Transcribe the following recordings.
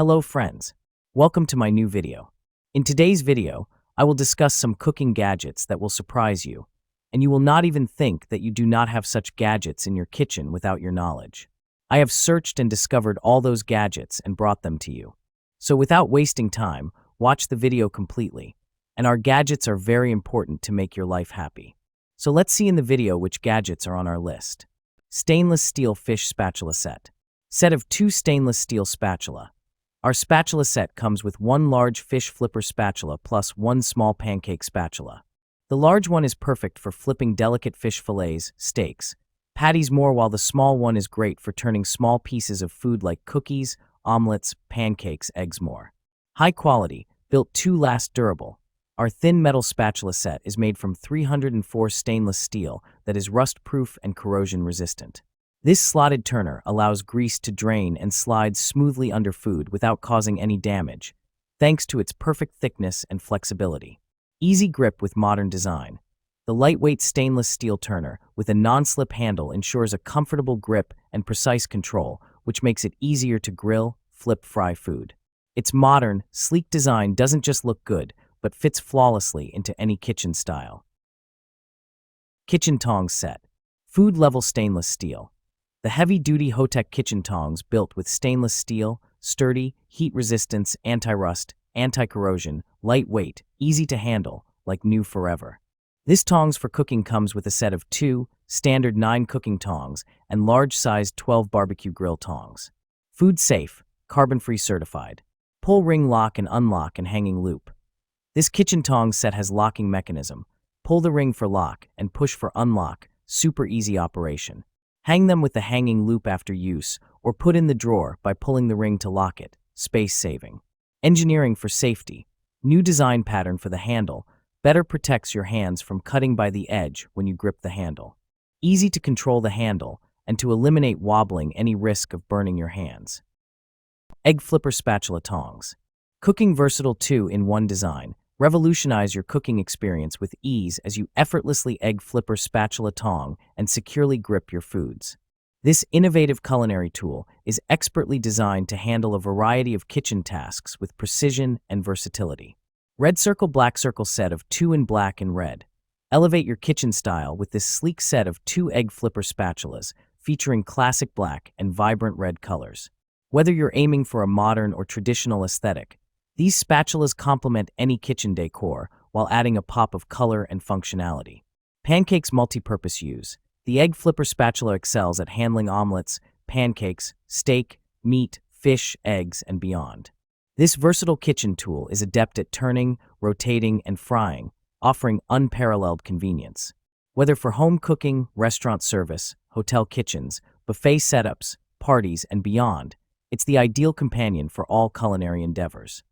Hello friends, welcome to my new video. In today's video, I will discuss some cooking gadgets that will surprise you, and you will not even think that you do not have such gadgets in your kitchen without your knowledge. I have searched and discovered all those gadgets and brought them to you. So without wasting time, watch the video completely, and our gadgets are very important to make your life happy. So let's see in the video which gadgets are on our list. Stainless steel fish spatula set. Set of 2 stainless steel spatula. Our spatula set comes with 1 large fish flipper spatula plus 1 small pancake spatula. The large one is perfect for flipping delicate fish fillets, steaks, patties more, while the small one is great for turning small pieces of food like cookies, omelets, pancakes, eggs more. High quality, built to last, durable. Our thin metal spatula set is made from 304 stainless steel that is rust-proof and corrosion-resistant. This slotted turner allows grease to drain and slide smoothly under food without causing any damage, thanks to its perfect thickness and flexibility. Easy grip with modern design. The lightweight stainless steel turner with a non-slip handle ensures a comfortable grip and precise control, which makes it easier to grill, fry food. Its modern, sleek design doesn't just look good, but fits flawlessly into any kitchen style. Kitchen tongs set. Food-level stainless steel. The heavy-duty Hotech kitchen tongs built with stainless steel, sturdy, heat resistance, anti-rust, anti-corrosion, lightweight, easy to handle, like new forever. This tongs for cooking comes with a set of 2 standard 9 cooking tongs and large-sized 12 barbecue grill tongs. Food safe, carbon-free certified. Pull ring lock and unlock and hanging loop. This kitchen tongs set has locking mechanism. Pull the ring for lock and push for unlock, super easy operation. Hang them with the hanging loop after use, or put in the drawer by pulling the ring to lock it, space saving. Engineering for safety. New design pattern for the handle, better protects your hands from cutting by the edge when you grip the handle. Easy to control the handle, and to eliminate wobbling any risk of burning your hands. Egg flipper spatula tongs. Cooking versatile 2-in-1 design. Revolutionize your cooking experience with ease as you effortlessly egg flipper spatula tong and securely grip your foods. This innovative culinary tool is expertly designed to handle a variety of kitchen tasks with precision and versatility. Red circle black circle set of 2 in black and red. Elevate your kitchen style with this sleek set of 2 egg flipper spatulas featuring classic black and vibrant red colors. Whether you're aiming for a modern or traditional aesthetic, these spatulas complement any kitchen decor while adding a pop of color and functionality. Pancakes multi-purpose use. The egg flipper spatula excels at handling omelets, pancakes, steak, meat, fish, eggs, and beyond. This versatile kitchen tool is adept at turning, rotating, and frying, offering unparalleled convenience. Whether for home cooking, restaurant service, hotel kitchens, buffet setups, parties, and beyond, it's the ideal companion for all culinary endeavors.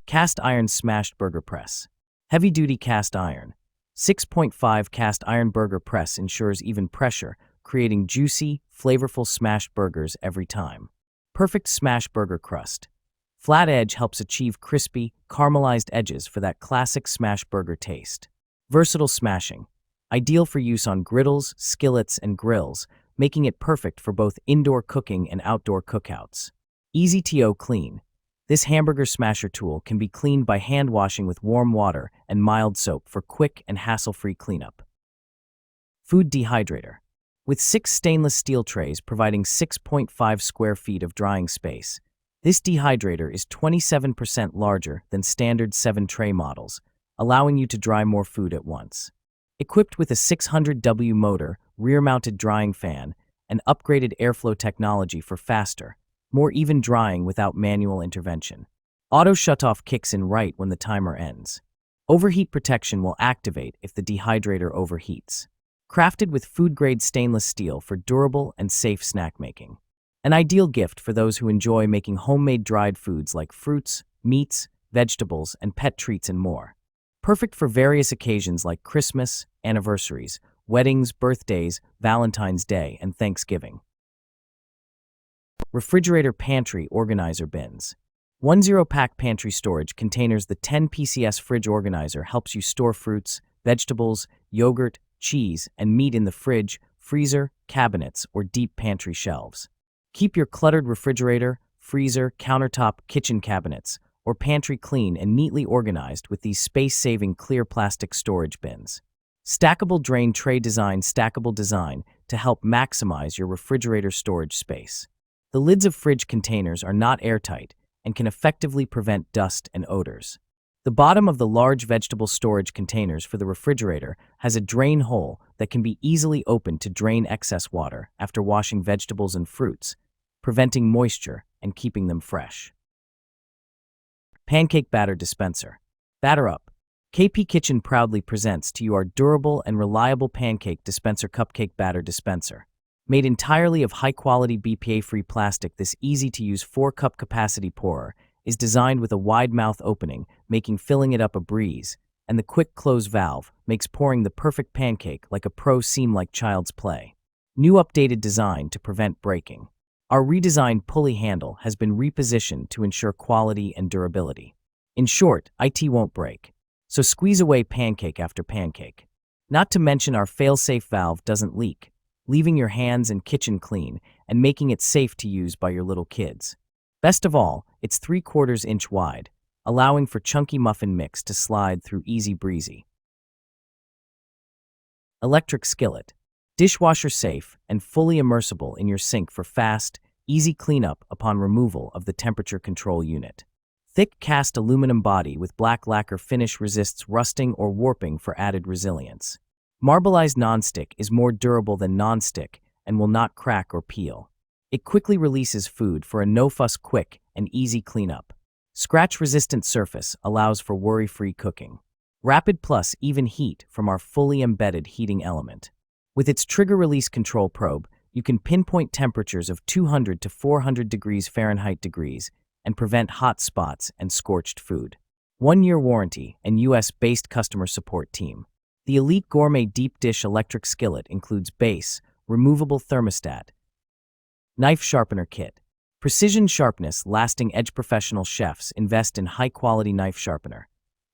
Cast iron smashed burger press. Heavy-duty cast iron. 6.5 cast iron burger press ensures even pressure, creating juicy, flavorful smashed burgers every time. Perfect smash burger crust. Flat edge helps achieve crispy, caramelized edges for that classic smash burger taste. Versatile smashing. Ideal for use on griddles, skillets, and grills, making it perfect for both indoor cooking and outdoor cookouts. Easy to clean. This hamburger smasher tool can be cleaned by hand washing with warm water and mild soap for quick and hassle-free cleanup. Food dehydrator. With 6 stainless steel trays providing 6.5 square feet of drying space, this dehydrator is 27% larger than standard 7-tray models, allowing you to dry more food at once. Equipped with a 600W motor, rear-mounted drying fan, and upgraded airflow technology for faster, more even drying without manual intervention. Auto shutoff kicks in right when the timer ends. Overheat protection will activate if the dehydrator overheats. Crafted with food-grade stainless steel for durable and safe snack making. An ideal gift for those who enjoy making homemade dried foods like fruits, meats, vegetables, and pet treats and more. Perfect for various occasions like Christmas, anniversaries, weddings, birthdays, Valentine's Day, and Thanksgiving. Refrigerator pantry organizer bins. 1 0-pack pantry storage containers. The 10 PCS fridge organizer helps you store fruits, vegetables, yogurt, cheese, and meat in the fridge, freezer, cabinets, or deep pantry shelves. Keep your cluttered refrigerator, freezer, countertop, kitchen cabinets, or pantry clean and neatly organized with these space-saving clear plastic storage bins. Stackable drain tray design. Stackable design to help maximize your refrigerator storage space. The lids of fridge containers are not airtight and can effectively prevent dust and odors. The bottom of the large vegetable storage containers for the refrigerator has a drain hole that can be easily opened to drain excess water after washing vegetables and fruits, preventing moisture and keeping them fresh. Pancake batter dispenser. Batter up. KP Kitchen proudly presents to you our durable and reliable pancake dispenser cupcake batter dispenser. Made entirely of high-quality BPA-free plastic, this easy-to-use 4-cup capacity pourer is designed with a wide mouth opening, making filling it up a breeze, and the quick close valve makes pouring the perfect pancake like a pro seem like child's play. New updated design to prevent breaking. Our redesigned pulley handle has been repositioned to ensure quality and durability. In short, it won't break. So squeeze away pancake after pancake. Not to mention our fail-safe valve doesn't leak, leaving your hands and kitchen clean and making it safe to use by your little kids. Best of all, it's 3/4 inch wide, allowing for chunky muffin mix to slide through easy breezy. Electric skillet. Dishwasher safe and fully immersible in your sink for fast, easy cleanup upon removal of the temperature control unit. Thick cast aluminum body with black lacquer finish resists rusting or warping for added resilience. Marbleized nonstick is more durable than nonstick and will not crack or peel. It quickly releases food for a no-fuss quick and easy cleanup. Scratch-resistant surface allows for worry-free cooking. Rapid plus even heat from our fully embedded heating element. With its trigger release control probe, you can pinpoint temperatures of 200 to 400 degrees Fahrenheit and prevent hot spots and scorched food. 1-year warranty and US-based customer support team. The Elite Gourmet Deep Dish Electric Skillet includes base, removable thermostat, knife sharpener kit. Precision sharpness, lasting edge. Professional chefs invest in high-quality knife sharpener.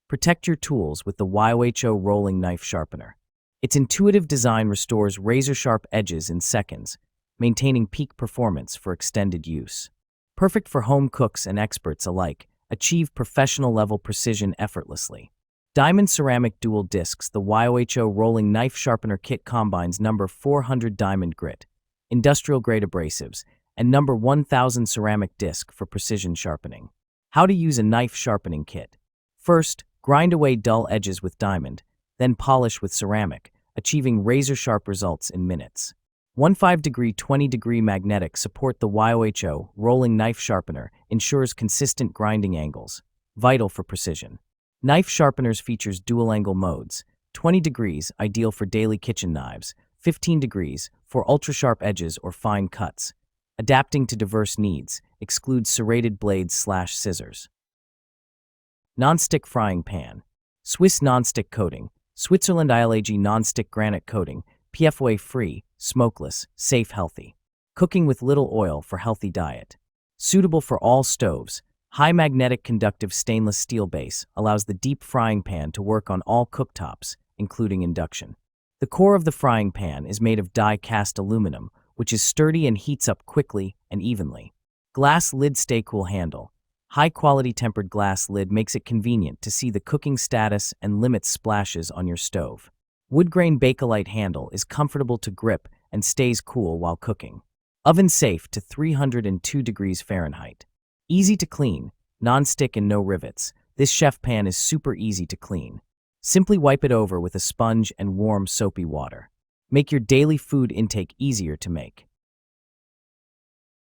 Protect your tools with the YOHO rolling knife sharpener. Its intuitive design restores razor-sharp edges in seconds, maintaining peak performance for extended use. Perfect for home cooks and experts alike, achieve professional-level precision effortlessly. Diamond ceramic dual discs. The YOHO rolling knife sharpener kit combines number 400 diamond grit, industrial-grade abrasives, and number 1000 ceramic disc for precision sharpening. How to use a knife sharpening kit. First, grind away dull edges with diamond, then polish with ceramic, achieving razor-sharp results in minutes. 15-degree 20-degree magnetic support. The YOHO rolling knife sharpener ensures consistent grinding angles, vital for precision. Knife sharpeners features dual-angle modes, 20 degrees ideal for daily kitchen knives, 15 degrees for ultra-sharp edges or fine cuts. Adapting to diverse needs, excludes serrated blades/scissors. Non-stick frying pan. Swiss non-stick coating. Switzerland ILAG non-stick granite coating, PFOA-free, smokeless, safe, healthy. Cooking with little oil for healthy diet. Suitable for all stoves. High magnetic conductive stainless steel base allows the deep frying pan to work on all cooktops, including induction. The core of the frying pan is made of die-cast aluminum, which is sturdy and heats up quickly and evenly. Glass lid. Stay cool handle. High-quality tempered glass lid makes it convenient to see the cooking status and limits splashes on your stove. Wood grain Bakelite handle is comfortable to grip and stays cool while cooking. Oven safe to 302 degrees Fahrenheit. Easy to clean, non-stick and no rivets. This chef pan is super easy to clean. Simply wipe it over with a sponge and warm soapy water. Make your daily food intake easier to make.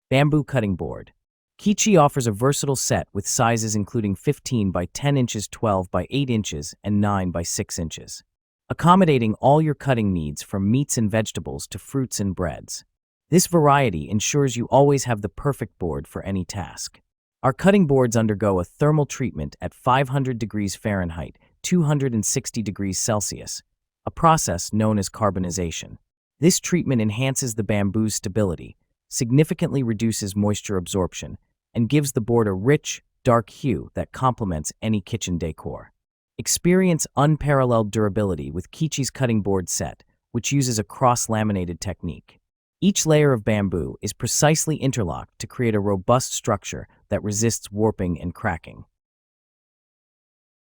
Bamboo cutting board. Kichi offers a versatile set with sizes including 15 by 10 inches, 12 by 8 inches, and 9 by 6 inches. Accommodating all your cutting needs from meats and vegetables to fruits and breads. This variety ensures you always have the perfect board for any task. Our cutting boards undergo a thermal treatment at 500 degrees Fahrenheit, 260 degrees Celsius, a process known as carbonization. This treatment enhances the bamboo's stability, significantly reduces moisture absorption, and gives the board a rich, dark hue that complements any kitchen decor. Experience unparalleled durability with Kichi's cutting board set, which uses a cross-laminated technique. Each layer of bamboo is precisely interlocked to create a robust structure that resists warping and cracking.